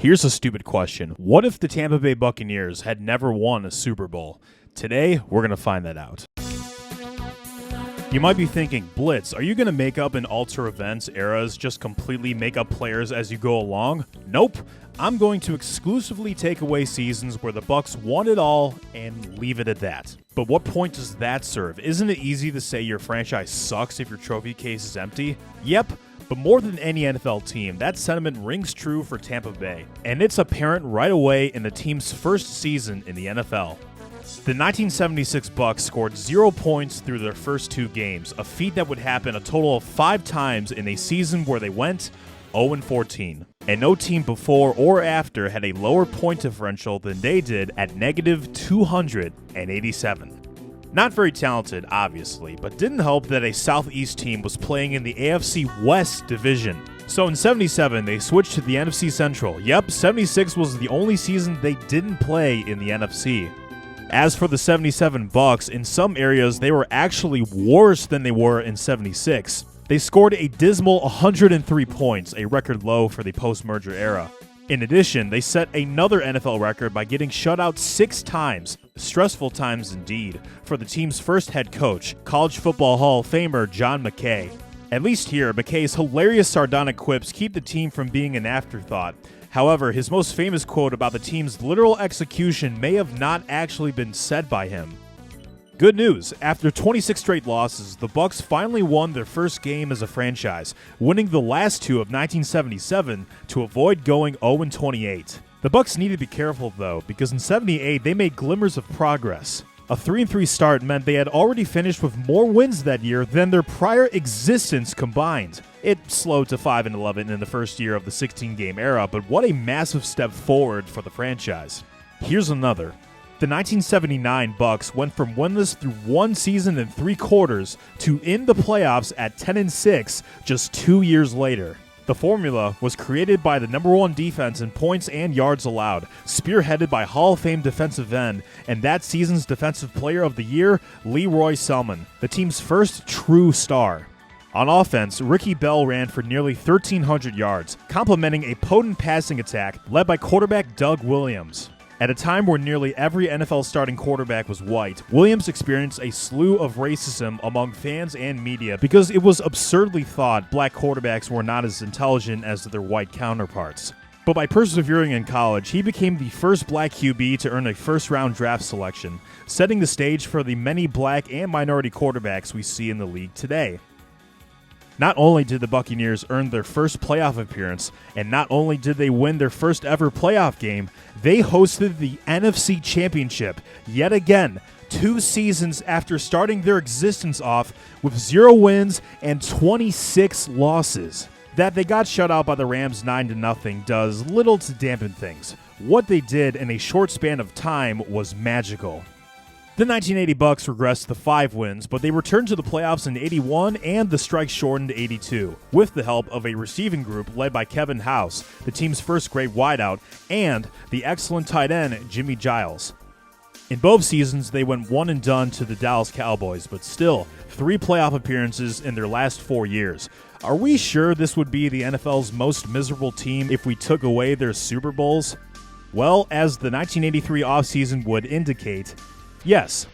Here's a stupid question. What if the Tampa Bay Buccaneers had never won a Super Bowl? Today, we're going to find that out. You might be thinking, Blitz, are you going to make up in alter events eras, just completely make up players as you go along? Nope. I'm going to exclusively take away seasons where the Bucs won it all and leave it at that. But what point does that serve? Isn't it easy to say your franchise sucks if your trophy case is empty? Yep. But more than any NFL team, that sentiment rings true for Tampa Bay, and it's apparent right away in the team's first season in the NFL. The 1976 Bucs scored 0 points through their first 2 games, a feat that would happen a total of 5 times in a season where they went 0-14. And no team before or after had a lower point differential than they did at negative 287. Not very talented, obviously, but didn't help that a Southeast team was playing in the AFC West division. So in 77, they switched to the NFC Central. Yep, 76 was the only season they didn't play in the NFC. As for the 77 Bucs, in some areas they were actually worse than they were in 76. They scored a dismal 103 points, a record low for the post-merger era. In addition, they set another NFL record by getting shut out 6 times, stressful times indeed, for the team's first head coach, College Football Hall of Famer John McKay. At least here, McKay's hilarious sardonic quips keep the team from being an afterthought. However, his most famous quote about the team's literal execution may have not actually been said by him. Good news, after 26 straight losses, the Bucs finally won their first game as a franchise, winning the last 2 of 1977 to avoid going 0-28. The Bucs need to be careful though, because in 78 they made glimmers of progress. A 3-3 start meant they had already finished with more wins that year than their prior existence combined. It slowed to 5-11 in the first year of the 16-game era, but what a massive step forward for the franchise. Here's another. The 1979 Bucs went from winless through 1 season and 3 quarters to in the playoffs at 10-6 just 2 years later. The formula was created by the #1 defense in points and yards allowed, spearheaded by Hall of Fame defensive end and that season's Defensive Player of the Year, Leroy Selmon, the team's first true star. On offense, Ricky Bell ran for nearly 1,300 yards, complementing a potent passing attack led by quarterback Doug Williams. At a time where nearly every NFL starting quarterback was white, Williams experienced a slew of racism among fans and media because it was absurdly thought black quarterbacks were not as intelligent as their white counterparts. But by persevering in college, he became the first black QB to earn a first-round draft selection, setting the stage for the many black and minority quarterbacks we see in the league today. Not only did the Buccaneers earn their first playoff appearance, and not only did they win their first ever playoff game, they hosted the NFC Championship yet again, 2 seasons after starting their existence off with 0 wins and 26 losses. That they got shut out by the Rams 9-0 does little to dampen things. What they did in a short span of time was magical. The 1980 Bucs regressed to 5 wins, but they returned to the playoffs in 81 and the strike shortened 82, with the help of a receiving group led by Kevin House, the team's first great wideout, and the excellent tight end Jimmy Giles. In both seasons, they went one and done to the Dallas Cowboys, but still, 3 playoff appearances in their last 4 years. Are we sure this would be the NFL's most miserable team if we took away their Super Bowls? Well, as the 1983 offseason would indicate, yes.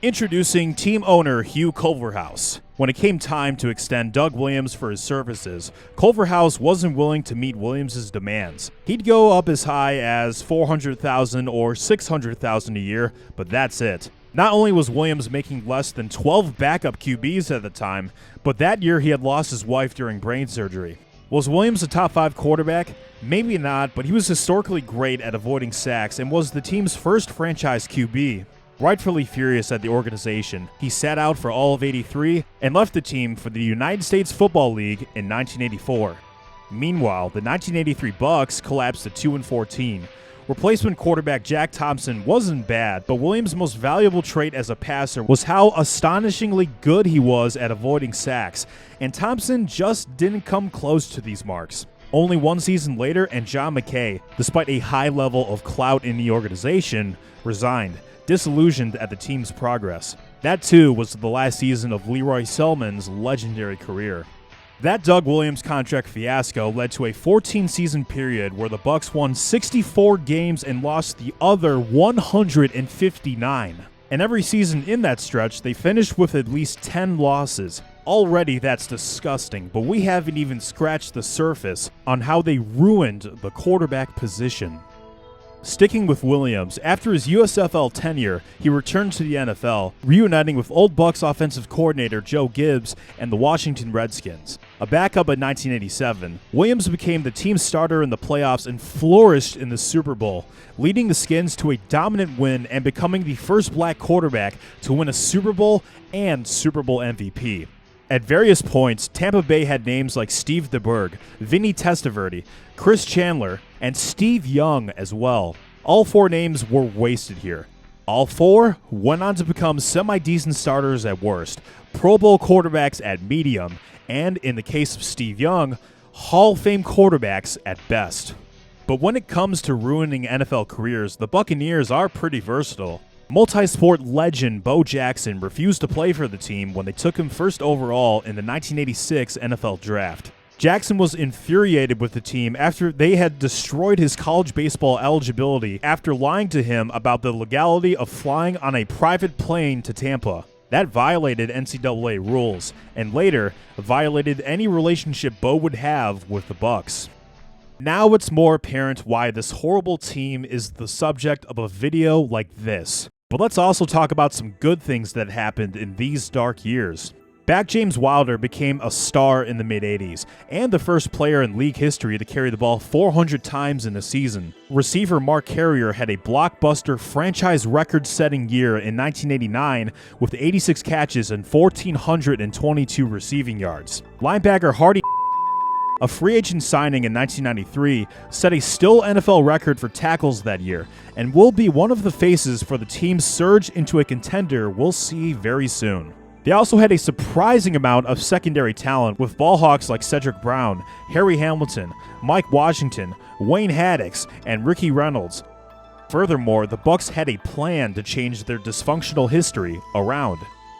Introducing team owner Hugh Culverhouse. When it came time to extend Doug Williams for his services, Culverhouse wasn't willing to meet Williams' demands. He'd go up as high as $400,000 or $600,000 a year, but that's it. Not only was Williams making less than 12 backup QBs at the time, but that year he had lost his wife during brain surgery. Was Williams a top 5 quarterback? Maybe not, but he was historically great at avoiding sacks and was the team's first franchise QB. Rightfully furious at the organization, he sat out for all of 83 and left the team for the United States Football League in 1984. Meanwhile, the 1983 Bucs collapsed to 2-14. Replacement quarterback Jack Thompson wasn't bad, but Williams' most valuable trait as a passer was how astonishingly good he was at avoiding sacks, and Thompson just didn't come close to these marks. Only 1 season later, and John McKay, despite a high level of clout in the organization, resigned, disillusioned at the team's progress. That too was the last season of Leroy Selmon's legendary career. That Doug Williams contract fiasco led to a 14-season period where the Bucs won 64 games and lost the other 159. And every season in that stretch, they finished with at least 10 losses. Already that's disgusting, but we haven't even scratched the surface on how they ruined the quarterback position. Sticking with Williams, after his USFL tenure, he returned to the NFL, reuniting with old Bucs offensive coordinator Joe Gibbs and the Washington Redskins. A backup in 1987, Williams became the team's starter in the playoffs and flourished in the Super Bowl, leading the Skins to a dominant win and becoming the first black quarterback to win a Super Bowl and Super Bowl MVP. At various points, Tampa Bay had names like Steve DeBerg, Vinny Testaverde, Chris Chandler, and Steve Young as well. All four names were wasted here. All four went on to become semi-decent starters at worst, Pro Bowl quarterbacks at medium, and in the case of Steve Young, Hall of Fame quarterbacks at best. But when it comes to ruining NFL careers, the Buccaneers are pretty versatile. Multi-sport legend Bo Jackson refused to play for the team when they took him first overall in the 1986 NFL Draft. Jackson was infuriated with the team after they had destroyed his college baseball eligibility after lying to him about the legality of flying on a private plane to Tampa. That violated NCAA rules, and later violated any relationship Bo would have with the Bucs. Now it's more apparent why this horrible team is the subject of a video like this. But let's also talk about some good things that happened in these dark years. Back James Wilder became a star in the mid-'80s, and the first player in league history to carry the ball 400 times in a season. Receiver Mark Carrier had a blockbuster franchise record-setting year in 1989 with 86 catches and 1,422 receiving yards. Linebacker Hardy, a free agent signing in 1993, set a still NFL record for tackles that year, and will be one of the faces for the team's surge into a contender we'll see very soon. They also had a surprising amount of secondary talent with ballhawks like Cedric Brown, Harry Hamilton, Mike Washington, Wayne Haddix, and Ricky Reynolds. Furthermore, the Bucs had a plan to change their dysfunctional history around.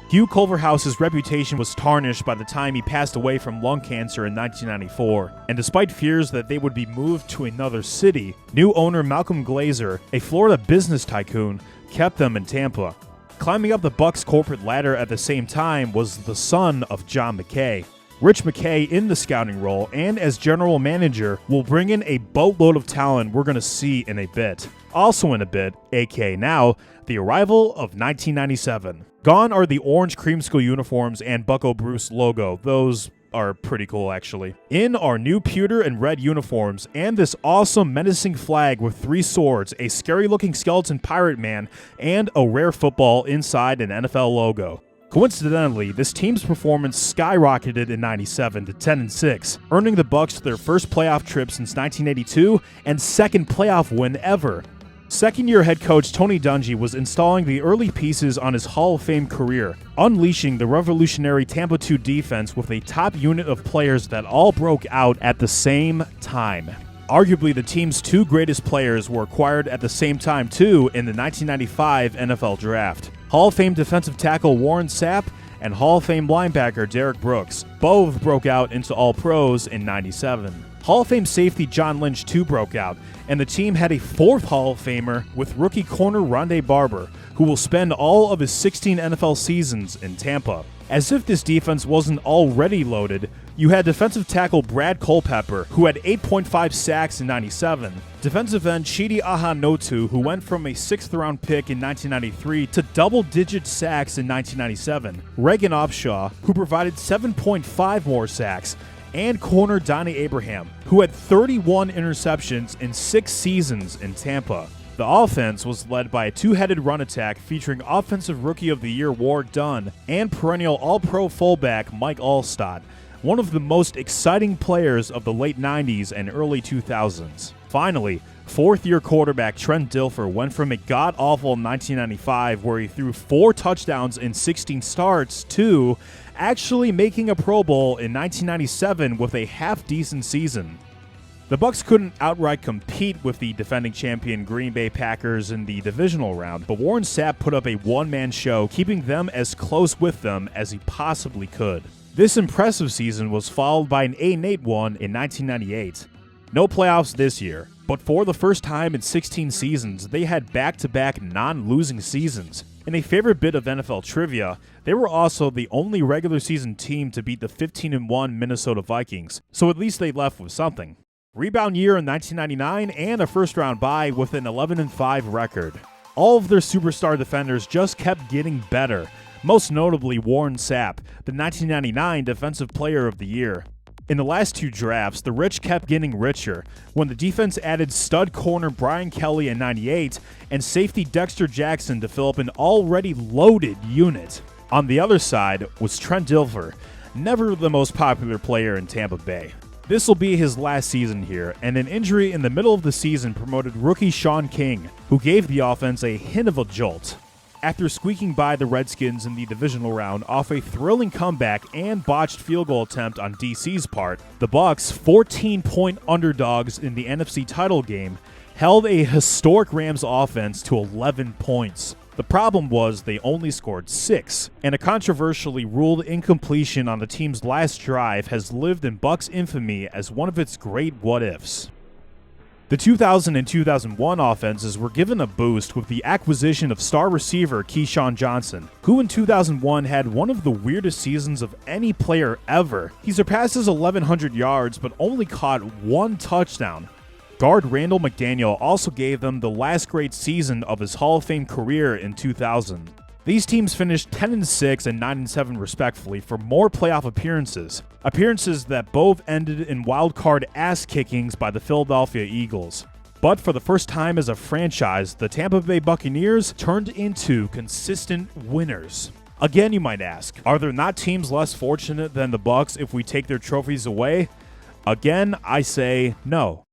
Hugh Culverhouse's reputation was tarnished by the time he passed away from lung cancer in 1994, and despite fears that they would be moved to another city, new owner Malcolm Glazer, a Florida business tycoon, kept them in Tampa. Climbing up the Bucs corporate ladder at the same time was the son of John McKay. Rich McKay in the scouting role and as general manager will bring in a boatload of talent we're going to see in a bit. Also in a bit, aka now, the arrival of 1997. Gone are the orange creamsicle uniforms and Bucco Bruce logo. Those are pretty cool, actually. In are new pewter and red uniforms and this awesome menacing flag with 3 swords, a scary-looking skeleton pirate man, and a rare football inside an NFL logo. Coincidentally, this team's performance skyrocketed in 97 to 10-6, earning the Bucs their first playoff trip since 1982 and second playoff win ever. Second-year head coach Tony Dungy was installing the early pieces on his Hall of Fame career, unleashing the revolutionary Tampa 2 defense with a top unit of players that all broke out at the same time. Arguably, the team's 2 greatest players were acquired at the same time, too, in the 1995 NFL Draft. Hall of Fame defensive tackle Warren Sapp and Hall of Fame linebacker Derek Brooks. Both broke out into All-Pros in 97. Hall of Fame safety John Lynch too broke out, and the team had a 4th Hall of Famer with rookie corner Rondé Barber, who will spend all of his 16 NFL seasons in Tampa. As if this defense wasn't already loaded, you had defensive tackle Brad Culpepper, who had 8.5 sacks in 97, defensive end Chidi Ahanotu, who went from a 6th-round pick in 1993 to double-digit sacks in 1997, Reagan Opshaw, who provided 7.5 more sacks, and corner Donnie Abraham, who had 31 interceptions in 6 seasons in Tampa. The offense was led by a 2-headed run attack featuring Offensive Rookie of the Year Warrick Dunn and perennial All-Pro fullback Mike Alstott, one of the most exciting players of the late 90s and early 2000s. Finally, 4th-year quarterback Trent Dilfer went from a god-awful 1995 where he threw 4 touchdowns in 16 starts to actually making a Pro Bowl in 1997 with a half-decent season. The Bucs couldn't outright compete with the defending champion Green Bay Packers in the divisional round, but Warren Sapp put up a one-man show, keeping them as close with them as he possibly could. This impressive season was followed by an 8-8 one in 1998. No playoffs this year, but for the first time in 16 seasons, they had back-to-back non-losing seasons. In a favorite bit of NFL trivia, they were also the only regular season team to beat the 15-1 Minnesota Vikings, so at least they left with something. Rebound year in 1999 and a first-round bye with an 11-5 record. All of their superstar defenders just kept getting better, most notably Warren Sapp, the 1999 Defensive Player of the Year. In the last two drafts, the rich kept getting richer when the defense added stud corner Brian Kelly in 98 and safety Dexter Jackson to fill up an already loaded unit. On the other side was Trent Dilfer, never the most popular player in Tampa Bay. This will be his last season here, and an injury in the middle of the season promoted rookie Sean King, who gave the offense a hint of a jolt. After squeaking by the Redskins in the divisional round off a thrilling comeback and botched field goal attempt on DC's part, the Bucs, 14-point underdogs in the NFC title game, held a historic Rams offense to 11 points. The problem was they only scored 6, and a controversially ruled incompletion on the team's last drive has lived in Bucs infamy as one of its great what-ifs. The 2000 and 2001 offenses were given a boost with the acquisition of star receiver Keyshawn Johnson, who in 2001 had one of the weirdest seasons of any player ever. He surpassed his 1,100 yards but only caught 1 touchdown. Guard Randall McDaniel also gave them the last great season of his Hall of Fame career in 2000. These teams finished 10-6 and 9-7 respectively for more playoff appearances that both ended in wildcard ass-kickings by the Philadelphia Eagles. But for the first time as a franchise, the Tampa Bay Buccaneers turned into consistent winners. Again, you might ask, are there not teams less fortunate than the Bucs if we take their trophies away? Again, I say no.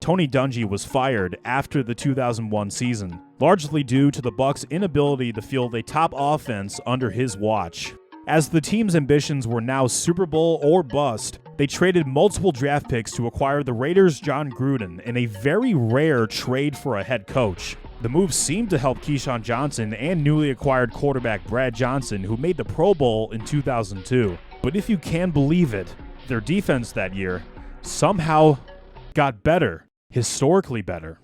Tony Dungy was fired after the 2001 season, largely due to the Bucs' inability to field a top offense under his watch. As the team's ambitions were now Super Bowl or bust, they traded multiple draft picks to acquire the Raiders' John Gruden in a very rare trade for a head coach. The move seemed to help Keyshawn Johnson and newly acquired quarterback Brad Johnson, who made the Pro Bowl in 2002. But if you can believe it, their defense that year somehow got better. Historically better.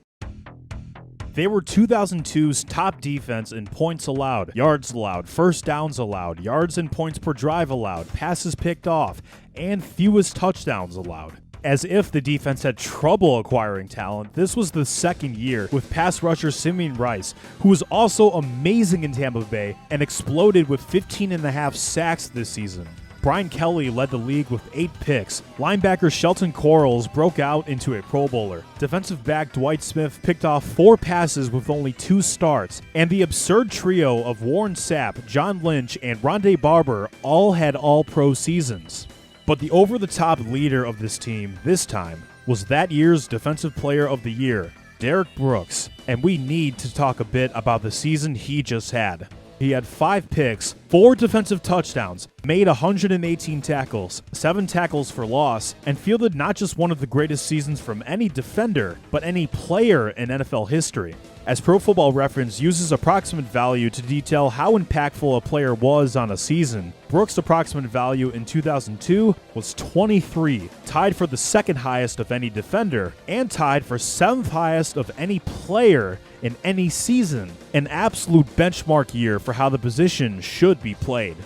They were 2002's top defense in points allowed, yards allowed, first downs allowed, yards and points per drive allowed, passes picked off, and fewest touchdowns allowed. As if the defense had trouble acquiring talent, this was the second year with pass rusher Simeon Rice, who was also amazing in Tampa Bay and exploded with 15.5 sacks this season. Brian Kelly led the league with 8 picks. Linebacker Shelton Quarles broke out into a Pro Bowler. Defensive back Dwight Smith picked off 4 passes with only 2 starts. And the absurd trio of Warren Sapp, John Lynch, and Rondé Barber all had all-pro seasons. But the over-the-top leader of this team this time was that year's Defensive Player of the Year, Derrick Brooks. And we need to talk a bit about the season he just had. He had 5 picks, 4 defensive touchdowns, made 118 tackles, 7 tackles for loss, and fielded not just one of the greatest seasons from any defender, but any player in NFL history. As Pro Football Reference uses approximate value to detail how impactful a player was on a season, Brooks' approximate value in 2002 was 23, tied for the 2nd highest of any defender, and tied for 7th highest of any player in any season. An absolute benchmark year for how the position should be played.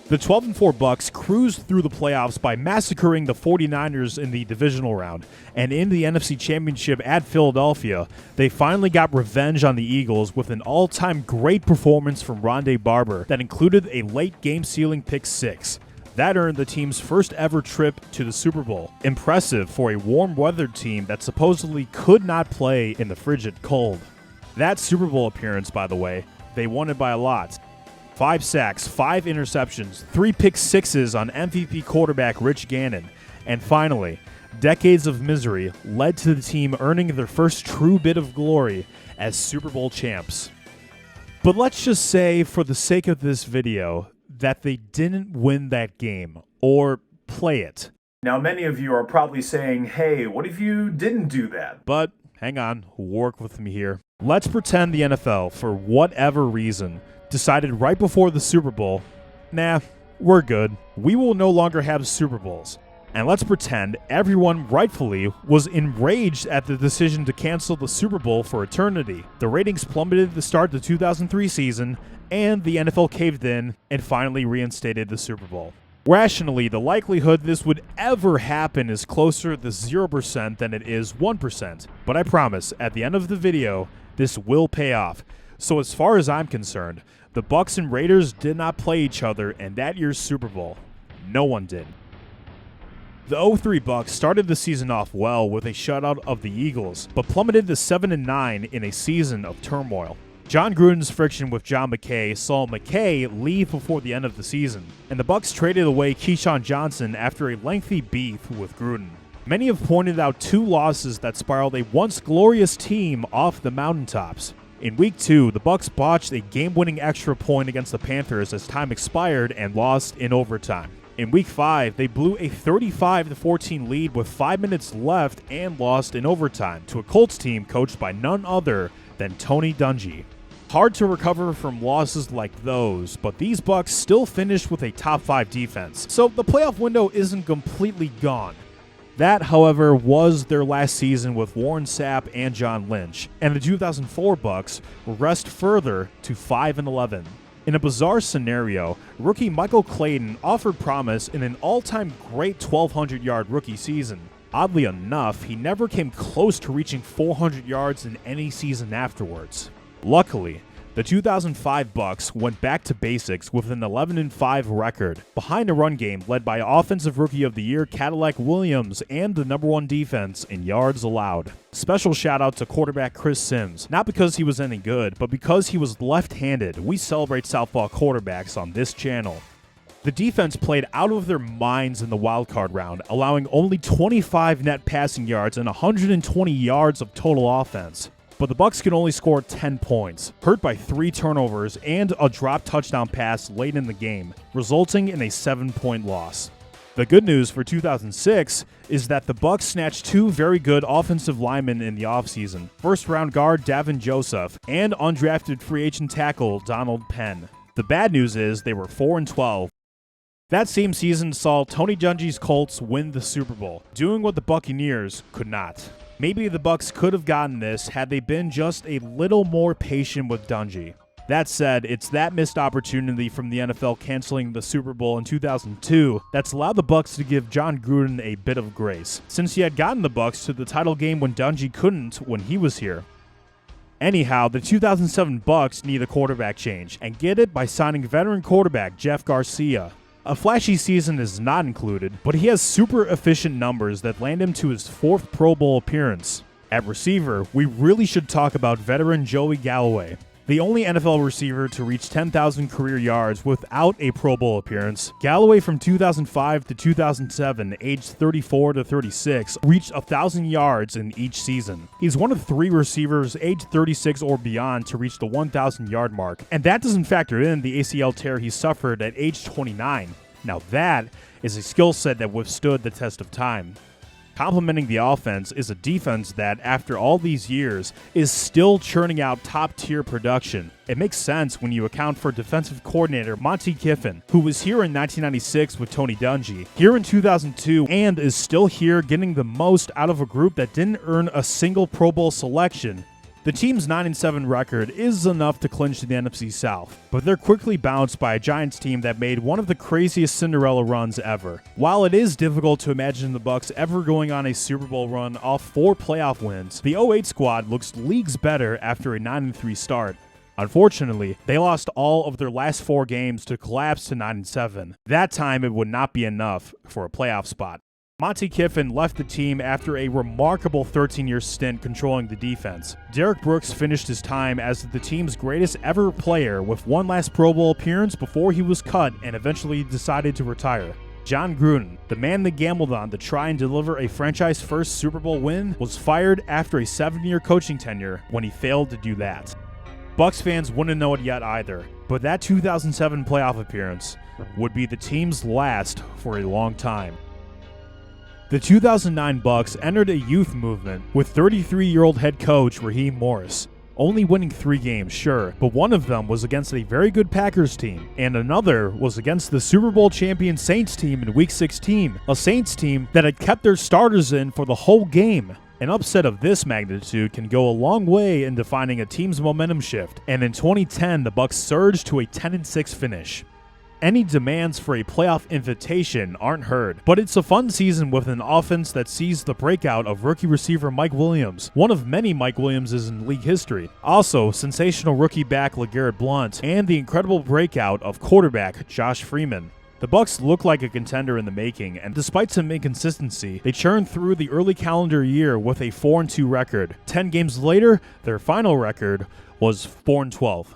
The 12-4 Bucs cruised through the playoffs by massacring the 49ers in the divisional round, and in the NFC Championship at Philadelphia, they finally got revenge on the Eagles with an all-time great performance from Rondé Barber that included a late game-sealing pick 6. That earned the team's first ever trip to the Super Bowl. Impressive for a warm-weathered team that supposedly could not play in the frigid cold. That Super Bowl appearance, by the way, they won it by a lot. 5 sacks, 5 interceptions, 3 pick sixes on MVP quarterback Rich Gannon, and finally, decades of misery led to the team earning their first true bit of glory as Super Bowl champs. But let's just say, for the sake of this video, that they didn't win that game, or play it. Now, many of you are probably saying, hey, what if you didn't do that? But hang on, work with me here. Let's pretend the NFL, for whatever reason, decided right before the Super Bowl, nah, we're good. We will no longer have Super Bowls. And let's pretend everyone rightfully was enraged at the decision to cancel the Super Bowl for eternity. The ratings plummeted to start the 2003 season, and the NFL caved in and finally reinstated the Super Bowl. Rationally, the likelihood this would ever happen is closer to 0% than it is 1%. But I promise, at the end of the video, this will pay off. So as far as I'm concerned, the Bucs and Raiders did not play each other in that year's Super Bowl. No one did. The 0-3 Bucs started the season off well with a shutout of the Eagles, but plummeted to 7-9 in a season of turmoil. John Gruden's friction with John McKay saw McKay leave before the end of the season, and the Bucs traded away Keyshawn Johnson after a lengthy beef with Gruden. Many have pointed out 2 losses that spiraled a once glorious team off the mountaintops. In Week 2, the Bucs botched a game-winning extra point against the Panthers as time expired and lost in overtime. In Week 5, they blew a 35-14 lead with 5 minutes left and lost in overtime to a Colts team coached by none other than Tony Dungy. Hard to recover from losses like those, but these Bucs still finished with a top 5 defense, so the playoff window isn't completely gone. That, however, was their last season with Warren Sapp and John Lynch, and the 2004 Bucs regressed further to 5-11. In a bizarre scenario, rookie Michael Clayton offered promise in an all-time great 1,200-yard rookie season. Oddly enough, he never came close to reaching 400 yards in any season afterwards. Luckily, the 2005 Bucs went back to basics with an 11-5 record, behind a run game led by Offensive Rookie of the Year Cadillac Williams and the #1 defense in yards allowed. Special shout out to quarterback Chris Sims, not because he was any good, but because he was left-handed. We celebrate southpaw quarterbacks on this channel. The defense played out of their minds in the wildcard round, allowing only 25 net passing yards and 120 yards of total offense. But the Bucs could only score 10 points, hurt by 3 turnovers and a dropped touchdown pass late in the game, resulting in a 7-point loss. The good news for 2006 is that the Bucs snatched 2 very good offensive linemen in the offseason, first-round guard Davin Joseph and undrafted free agent tackle Donald Penn. The bad news is they were 4-12. That same season saw Tony Dungy's Colts win the Super Bowl, doing what the Buccaneers could not. Maybe the Bucs could have gotten this had they been just a little more patient with Dungy. That said, it's that missed opportunity from the NFL canceling the Super Bowl in 2002 that's allowed the Bucs to give John Gruden a bit of grace, since he had gotten the Bucs to the title game when Dungy couldn't when he was here. Anyhow, the 2007 Bucs need a quarterback change, and get it by signing veteran quarterback Jeff Garcia. A flashy season is not included, but he has super efficient numbers that land him to his 4th Pro Bowl appearance. At receiver, we really should talk about veteran Joey Galloway. The only NFL receiver to reach 10,000 career yards without a Pro Bowl appearance, Galloway from 2005 to 2007, aged 34 to 36, reached 1,000 yards in each season. He's one of 3 receivers aged 36 or beyond to reach the 1,000-yard mark, and that doesn't factor in the ACL tear he suffered at age 29. Now that is a skill set that withstood the test of time. Complementing the offense is a defense that, after all these years, is still churning out top-tier production. It makes sense when you account for defensive coordinator Monte Kiffin, who was here in 1996 with Tony Dungy, here in 2002, and is still here getting the most out of a group that didn't earn a single Pro Bowl selection. The team's 9-7 record is enough to clinch the NFC South, but they're quickly bounced by a Giants team that made one of the craziest Cinderella runs ever. While it is difficult to imagine the Bucs ever going on a Super Bowl run off 4 playoff wins, the 08 squad looks leagues better after a 9-3 start. Unfortunately, they lost all of their last 4 games to collapse to 9-7. That time it would not be enough for a playoff spot. Monte Kiffin left the team after a remarkable 13-year stint controlling the defense. Derek Brooks finished his time as the team's greatest ever player with one last Pro Bowl appearance before he was cut and eventually decided to retire. John Gruden, the man they gambled on to try and deliver a franchise-first Super Bowl win, was fired after a 7-year coaching tenure when he failed to do that. Bucs fans wouldn't know it yet either, but that 2007 playoff appearance would be the team's last for a long time. The 2009 Bucs entered a youth movement with 33-year-old head coach Raheem Morris. only winning 3 games, sure, but one of them was against a very good Packers team, and another was against the Super Bowl champion Saints team in Week 16, a Saints team that had kept their starters in for the whole game. An upset of this magnitude can go a long way in defining a team's momentum shift, and in 2010, the Bucs surged to a 10-6 finish. Any demands for a playoff invitation aren't heard, but it's a fun season with an offense that sees the breakout of rookie receiver Mike Williams, one of many Mike Williamses in league history. Also, sensational rookie back LeGarrette Blount, and the incredible breakout of quarterback Josh Freeman. The Bucs look like a contender in the making, and despite some inconsistency, they churned through the early calendar year with a 4-2 record. 10 games later, their final record was 4-12.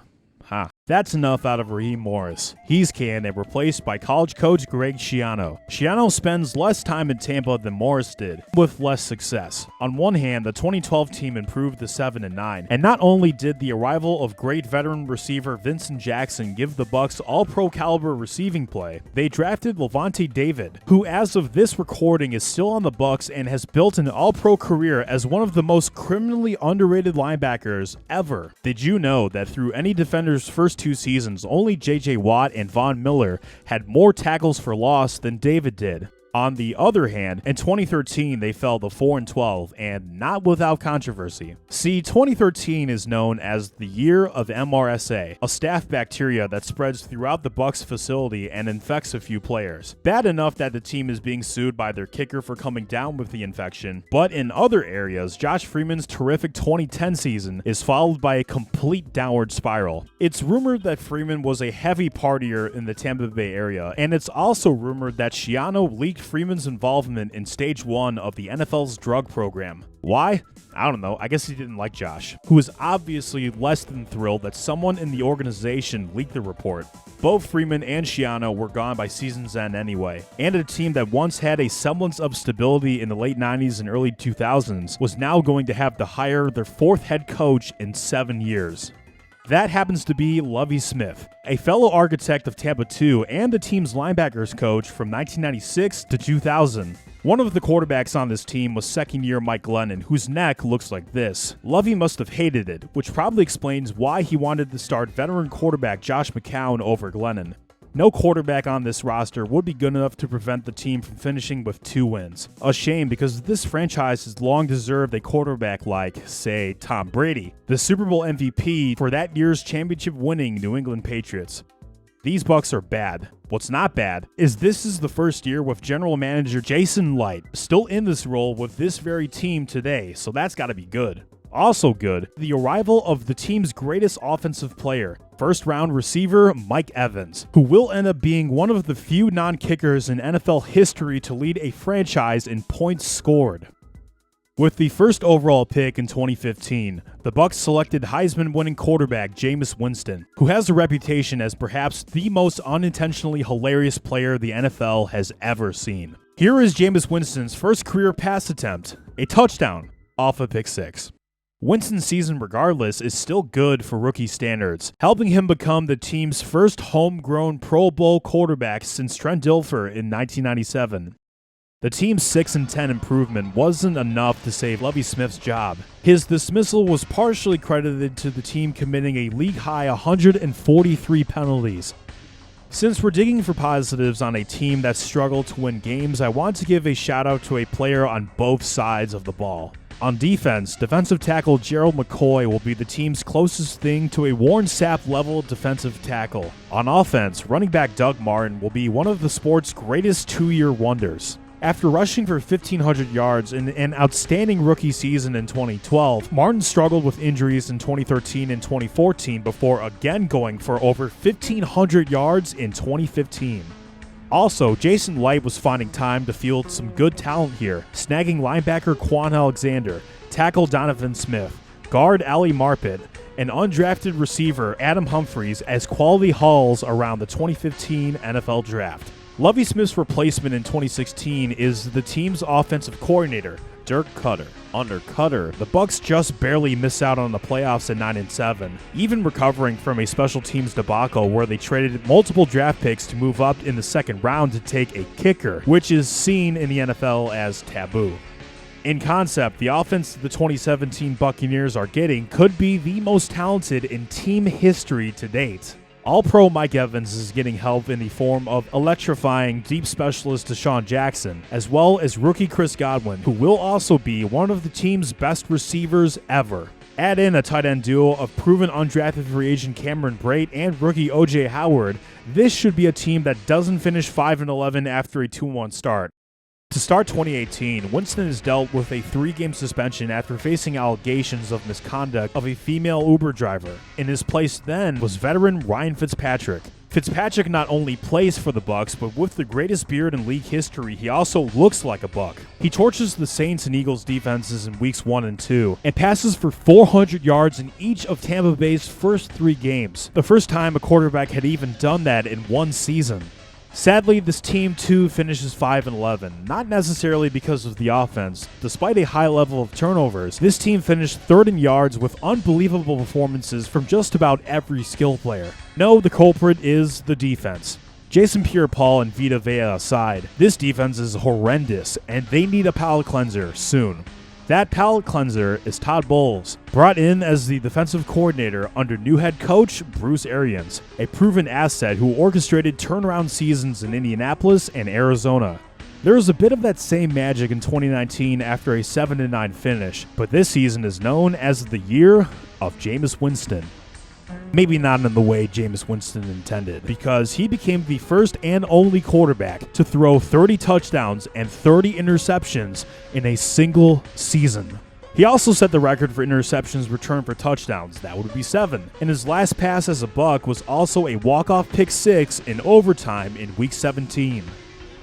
That's enough out of Raheem Morris. He's canned and replaced by college coach Greg Schiano. Schiano spends less time in Tampa than Morris did, with less success. On one hand, the 2012 team improved to 7-9, and not only did the arrival of great veteran receiver Vincent Jackson give the Bucs all-pro caliber receiving play, they drafted Levante David, who as of this recording is still on the Bucs and has built an all-pro career as one of the most criminally underrated linebackers ever. Did you know that through any defender's first 2 seasons, only J.J. Watt and Von Miller had more tackles for loss than David did? On the other hand, in 2013, they fell to 4-12, and not without controversy. See, 2013 is known as the year of MRSA, a staph bacteria that spreads throughout the Bucs facility and infects a few players. Bad enough that the team is being sued by their kicker for coming down with the infection, but in other areas, Josh Freeman's terrific 2010 season is followed by a complete downward spiral. It's rumored that Freeman was a heavy partier in the Tampa Bay area, and it's also rumored that Schiano leaked Freeman's involvement in stage 1 of the NFL's drug program. Why? I don't know. I guess he didn't like Josh, who was obviously less than thrilled that someone in the organization leaked the report. Both Freeman and Schiano were gone by season's end anyway, and a team that once had a semblance of stability in the late 90s and early 2000s was now going to have to hire their 4th head coach in 7 years. That happens to be Lovie Smith, a fellow architect of Tampa 2 and the team's linebackers coach from 1996 to 2000. One of the quarterbacks on this team was second-year Mike Glennon, whose neck looks like this. Lovie must have hated it, which probably explains why he wanted to start veteran quarterback Josh McCown over Glennon. No quarterback on this roster would be good enough to prevent the team from finishing with 2 wins. A shame, because this franchise has long deserved a quarterback like, say, Tom Brady, the Super Bowl MVP for that year's championship-winning New England Patriots. These Bucs are bad. What's not bad is this is the first year with general manager Jason Licht still in this role with this very team today, so that's got to be good. Also good, the arrival of the team's greatest offensive player, first-round receiver Mike Evans, who will end up being one of the few non-kickers in NFL history to lead a franchise in points scored. With the first overall pick in 2015, the Bucs selected Heisman-winning quarterback Jameis Winston, who has a reputation as perhaps the most unintentionally hilarious player the NFL has ever seen. Here is Jameis Winston's first career pass attempt, a touchdown, off a pick 6. Winston's season regardless is still good for rookie standards, helping him become the team's first homegrown Pro Bowl quarterback since Trent Dilfer in 1997. The team's 6-10 improvement wasn't enough to save Lovie Smith's job. His dismissal was partially credited to the team committing a league-high 143 penalties. Since we're digging for positives on a team that struggled to win games, I want to give a shout-out to a player on both sides of the ball. On defense, defensive tackle Gerald McCoy will be the team's closest thing to a Warren Sapp-level defensive tackle. On offense, running back Doug Martin will be one of the sport's greatest 2-year wonders. After rushing for 1,500 yards in an outstanding rookie season in 2012, Martin struggled with injuries in 2013 and 2014 before again going for over 1,500 yards in 2015. Also, Jason Licht was finding time to field some good talent here, snagging linebacker Quan Alexander, tackle Donovan Smith, guard Ali Marpet, and undrafted receiver Adam Humphries as quality hauls around the 2015 NFL Draft. Lovie Smith's replacement in 2016 is the team's offensive coordinator, Dirk Cutter. Under Cutter, the Bucs just barely miss out on the playoffs at 9-7, even recovering from a special teams debacle where they traded multiple draft picks to move up in the second round to take a kicker, which is seen in the NFL as taboo. In concept, the offense the 2017 Buccaneers are getting could be the most talented in team history to date. All-Pro Mike Evans is getting help in the form of electrifying deep specialist Deshaun Jackson, as well as rookie Chris Godwin, who will also be one of the team's best receivers ever. Add in a tight end duo of proven undrafted free agent Cameron Brate and rookie O.J. Howard, this should be a team that doesn't finish 5-11 after a 2-1 start. To start 2018, Winston is dealt with a 3-game suspension after facing allegations of misconduct of a female Uber driver. In his place then was veteran Ryan Fitzpatrick. Fitzpatrick not only plays for the Bucs, but with the greatest beard in league history, he also looks like a Buck. He torches the Saints and Eagles defenses in weeks 1 and 2, and passes for 400 yards in each of Tampa Bay's first 3 games, the first time a quarterback had even done that in one season. Sadly, this team too finishes 5-11, not necessarily because of the offense. Despite a high level of turnovers, this team finished 3rd in yards with unbelievable performances from just about every skill player. No, the culprit is the defense. Jason Pierre-Paul and Vita Vea aside, this defense is horrendous, and they need a palate cleanser soon. That palate cleanser is Todd Bowles, brought in as the defensive coordinator under new head coach Bruce Arians, a proven asset who orchestrated turnaround seasons in Indianapolis and Arizona. There was a bit of that same magic in 2019 after a 7-9 finish, but this season is known as the year of Jameis Winston. Maybe not in the way Jameis Winston intended, because he became the first and only quarterback to throw 30 touchdowns and 30 interceptions in a single season. He also set the record for interceptions returned for touchdowns. That would be 7. And his last pass as a Buck was also a walk-off pick 6 in overtime in Week 17.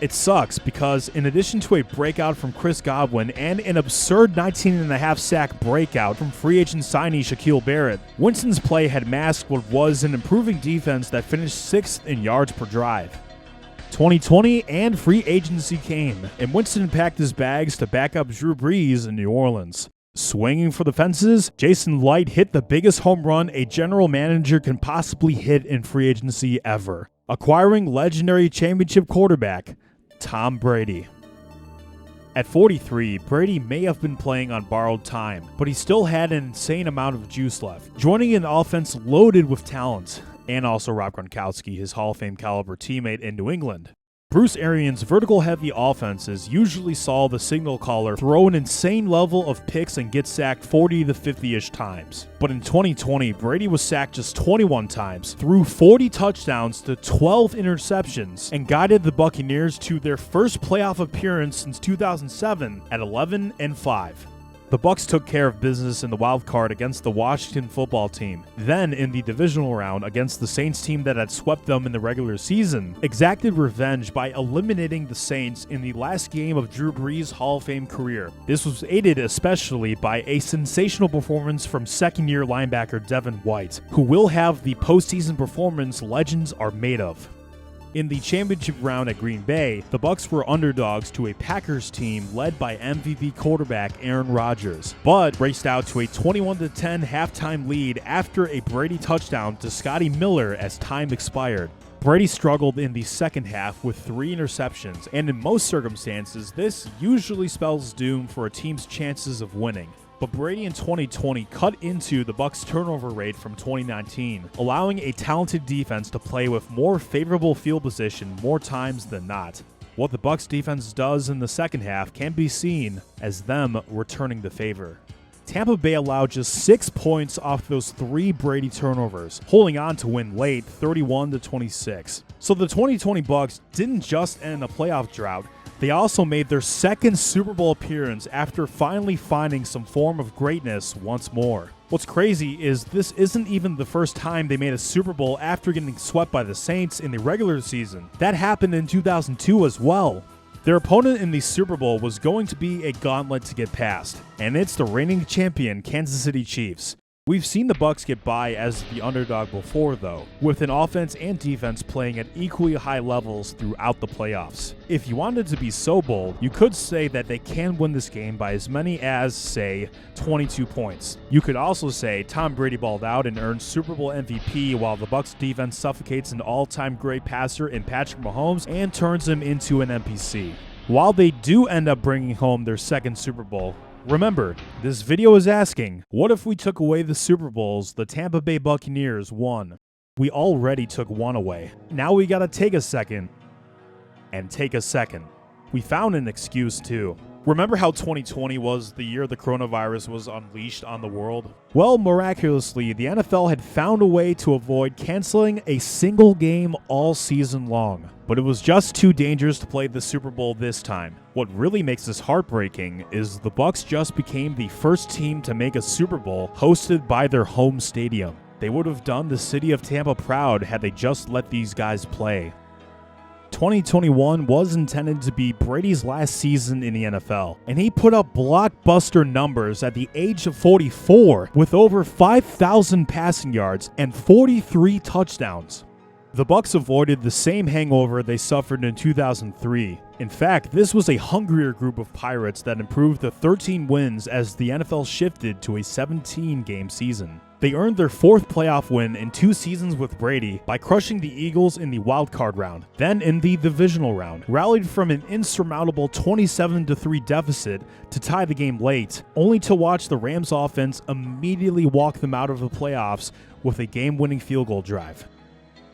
It sucks because in addition to a breakout from Chris Godwin and an absurd 19.5 sack breakout from free agent signee Shaquille Barrett, Winston's play had masked what was an improving defense that finished 6th in yards per drive. 2020 and free agency came, and Winston packed his bags to back up Drew Brees in New Orleans. Swinging for the fences, Jason Light hit the biggest home run a general manager can possibly hit in free agency ever, acquiring legendary championship quarterback Tom Brady. At 43, Brady may have been playing on borrowed time, but he still had an insane amount of juice left, joining an offense loaded with talent, and also Rob Gronkowski, his Hall of Fame caliber teammate in New England. Bruce Arians' vertical-heavy offenses usually saw the signal caller throw an insane level of picks and get sacked 40 to 50-ish times. But in 2020, Brady was sacked just 21 times, threw 40 touchdowns to 12 interceptions, and guided the Buccaneers to their first playoff appearance since 2007 at 11-5. The Bucs took care of business in the wild card against the Washington football team. Then, in the divisional round against the Saints team that had swept them in the regular season, exacted revenge by eliminating the Saints in the last game of Drew Brees' Hall of Fame career. This was aided especially by a sensational performance from second-year linebacker Devin White, who will have the postseason performance legends are made of. In the championship round at Green Bay, the Bucs were underdogs to a Packers team led by MVP quarterback Aaron Rodgers, but raced out to a 21-10 halftime lead after a Brady touchdown to Scotty Miller as time expired. Brady struggled in the second half with 3 interceptions, and in most circumstances, this usually spells doom for a team's chances of winning. But Brady in 2020 cut into the Bucs' turnover rate from 2019, allowing a talented defense to play with more favorable field position more times than not. What the Bucs defense does in the second half can be seen as them returning the favor. Tampa Bay allowed just 6 points off those 3 Brady turnovers, holding on to win late 31-26. So the 2020 Bucs didn't just end a playoff drought, they also made their second Super Bowl appearance after finally finding some form of greatness once more. What's crazy is this isn't even the first time they made a Super Bowl after getting swept by the Saints in the regular season. That happened in 2002 as well. Their opponent in the Super Bowl was going to be a gauntlet to get past, and it's the reigning champion Kansas City Chiefs. We've seen the Bucs get by as the underdog before, though, with an offense and defense playing at equally high levels throughout the playoffs. If you wanted to be so bold, you could say that they can win this game by as many as, say, 22 points. You could also say Tom Brady balled out and earned Super Bowl MVP while the Bucs defense suffocates an all-time great passer in Patrick Mahomes and turns him into an NPC. While they do end up bringing home their second Super Bowl, remember, this video is asking, what if we took away the Super Bowls the Tampa Bay Buccaneers won? We already took one away. Now we gotta take a second. And take a second. We found an excuse too. Remember how 2020 was the year the coronavirus was unleashed on the world? Well, miraculously, the NFL had found a way to avoid canceling a single game all season long. But it was just too dangerous to play the Super Bowl this time. What really makes this heartbreaking is the Bucs just became the first team to make a Super Bowl hosted by their home stadium. They would have done the city of Tampa proud had they just let these guys play. 2021 was intended to be Brady's last season in the NFL, and he put up blockbuster numbers at the age of 44 with over 5,000 passing yards and 43 touchdowns. The Bucs avoided the same hangover they suffered in 2003. In fact, this was a hungrier group of Pirates that improved to 13 wins as the NFL shifted to a 17-game season. They earned their fourth playoff win in 2 seasons with Brady by crushing the Eagles in the wildcard round, then in the divisional round, rallied from an insurmountable 27-3 deficit to tie the game late, only to watch the Rams offense immediately walk them out of the playoffs with a game-winning field goal drive.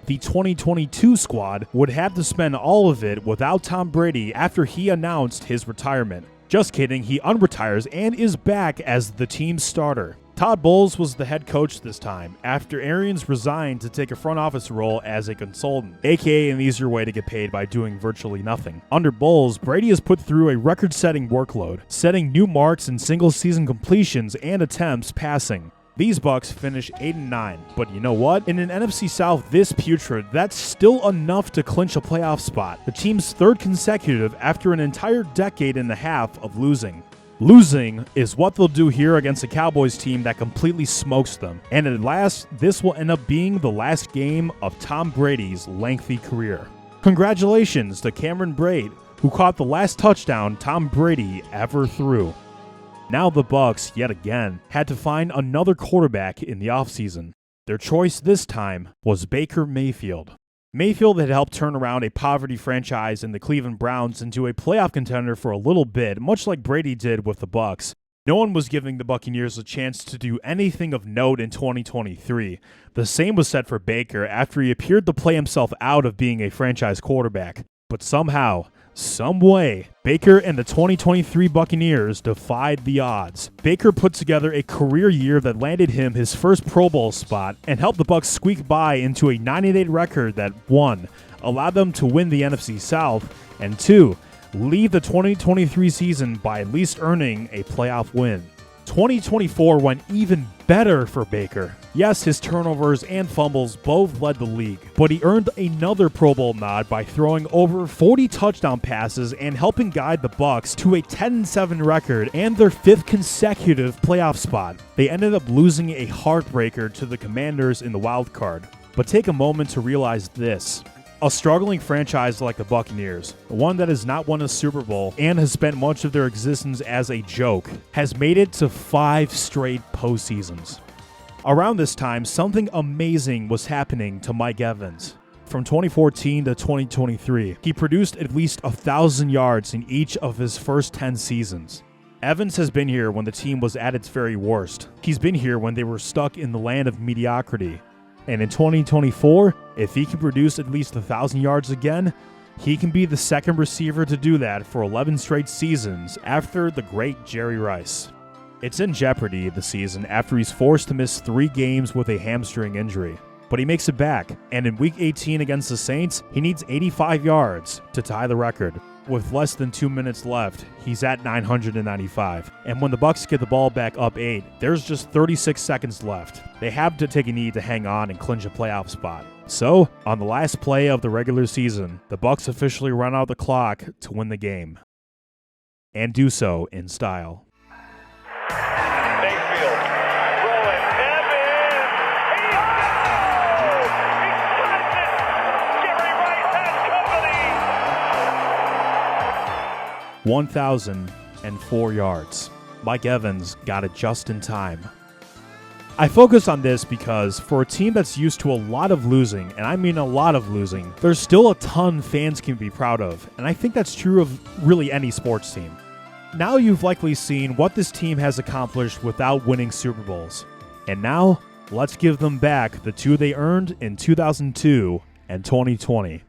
The 2022 squad would have to spend all of it without Tom Brady after he announced his retirement. Just kidding, he unretires and is back as the team's starter. Todd Bowles was the head coach this time, after Arians resigned to take a front office role as a consultant, aka an easier way to get paid by doing virtually nothing. Under Bowles, Brady has put through a record-setting workload, setting new marks in single-season completions and attempts passing. These Bucs finish 8-9, but you know what? In an NFC South this putrid, that's still enough to clinch a playoff spot, the team's third consecutive after an entire decade and a half of losing. Losing is what they'll do here against a Cowboys team that completely smokes them. And at last, this will end up being the last game of Tom Brady's lengthy career. Congratulations to Cameron Brate, who caught the last touchdown Tom Brady ever threw. Now the Bucs, yet again, had to find another quarterback in the offseason. Their choice this time was Baker Mayfield. Mayfield had helped turn around a poverty franchise in the Cleveland Browns into a playoff contender for a little bit, much like Brady did with the Bucs. No one was giving the Buccaneers a chance to do anything of note in 2023. The same was said for Baker after he appeared to play himself out of being a franchise quarterback. But somehow, some way, Baker and the 2023 Buccaneers defied the odds. Baker put together a career year that landed him his first Pro Bowl spot and helped the Bucs squeak by into a 9-8 record that, 1, allowed them to win the NFC South, and 2, lead the 2023 season by at least earning a playoff win. 2024 went even better for Baker. Yes, his turnovers and fumbles both led the league, but he earned another Pro Bowl nod by throwing over 40 touchdown passes and helping guide the Bucs to a 10-7 record and their 5th consecutive playoff spot. They ended up losing a heartbreaker to the Commanders in the wild card. But take a moment to realize this. A struggling franchise like the Buccaneers, one that has not won a Super Bowl and has spent much of their existence as a joke, has made it to 5 straight postseasons. Around this time, something amazing was happening to Mike Evans. From 2014 to 2023, he produced at least 1,000 yards in each of his first 10 seasons. Evans has been here when the team was at its very worst. He's been here when they were stuck in the land of mediocrity. And in 2024, if he can produce at least 1,000 yards again, he can be the second receiver to do that for 11 straight seasons after the great Jerry Rice. It's in jeopardy this season after he's forced to miss 3 games with a hamstring injury. But he makes it back, and in Week 18 against the Saints, he needs 85 yards to tie the record. With less than 2 minutes left, he's at 995. And when the Bucs get the ball back up 8, there's just 36 seconds left. They have to take a knee to hang on and clinch a playoff spot. So, on the last play of the regular season, the Bucs officially run out the clock to win the game. And do so in style. Mayfield, rolling, Evans, he's got it! Jerry Rice has company! 1,004 yards. Mike Evans got it just in time. I focus on this because for a team that's used to a lot of losing, and I mean a lot of losing, there's still a ton fans can be proud of, and I think that's true of really any sports team. Now you've likely seen what this team has accomplished without winning Super Bowls. And now, let's give them back the 2 they earned in 2002 and 2020.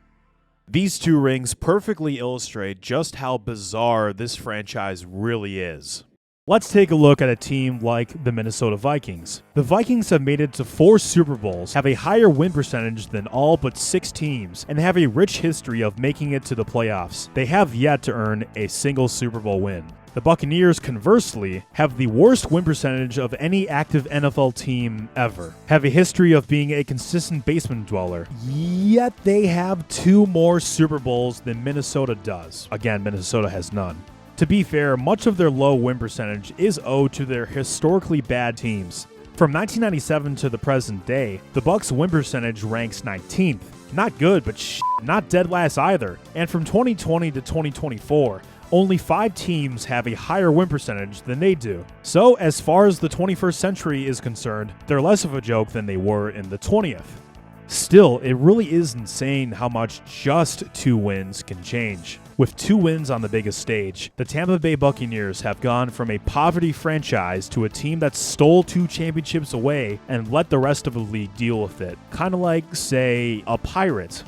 These 2 rings perfectly illustrate just how bizarre this franchise really is. Let's take a look at a team like the Minnesota Vikings. The Vikings have made it to 4 Super Bowls, have a higher win percentage than all but 6 teams, and have a rich history of making it to the playoffs. They have yet to earn a single Super Bowl win. The Buccaneers, conversely, have the worst win percentage of any active NFL team ever, have a history of being a consistent basement dweller, yet they have 2 more Super Bowls than Minnesota does. Again, Minnesota has none. To be fair, much of their low win percentage is owed to their historically bad teams. From 1997 to the present day, the Bucs' win percentage ranks 19th. Not good, but not dead last either. And from 2020 to 2024, only 5 teams have a higher win percentage than they do. So, as far as the 21st century is concerned, they're less of a joke than they were in the 20th. Still, it really is insane how much just 2 wins can change. With 2 wins on the biggest stage, the Tampa Bay Buccaneers have gone from a poverty franchise to a team that stole 2 championships away and let the rest of the league deal with it. Kind of like, say, a pirate.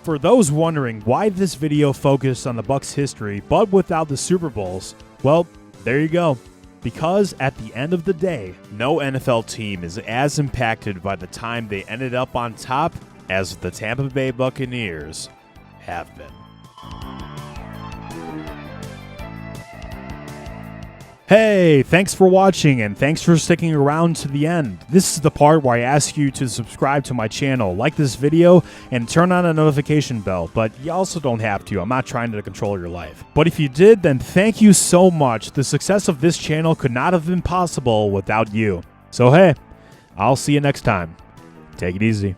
For those wondering why this video focused on the Bucs' history but without the Super Bowls, well, there you go. Because at the end of the day, no NFL team is as impacted by the time they ended up on top as the Tampa Bay Buccaneers have been. Hey, thanks for watching and thanks for sticking around to the end. This is the part where I ask you to subscribe to my channel, like this video, and turn on a notification bell, but you also don't have to. I'm not trying to control your life. But if you did, then thank you so much. The success of this channel could not have been possible without you. So hey, I'll see you next time. Take it easy.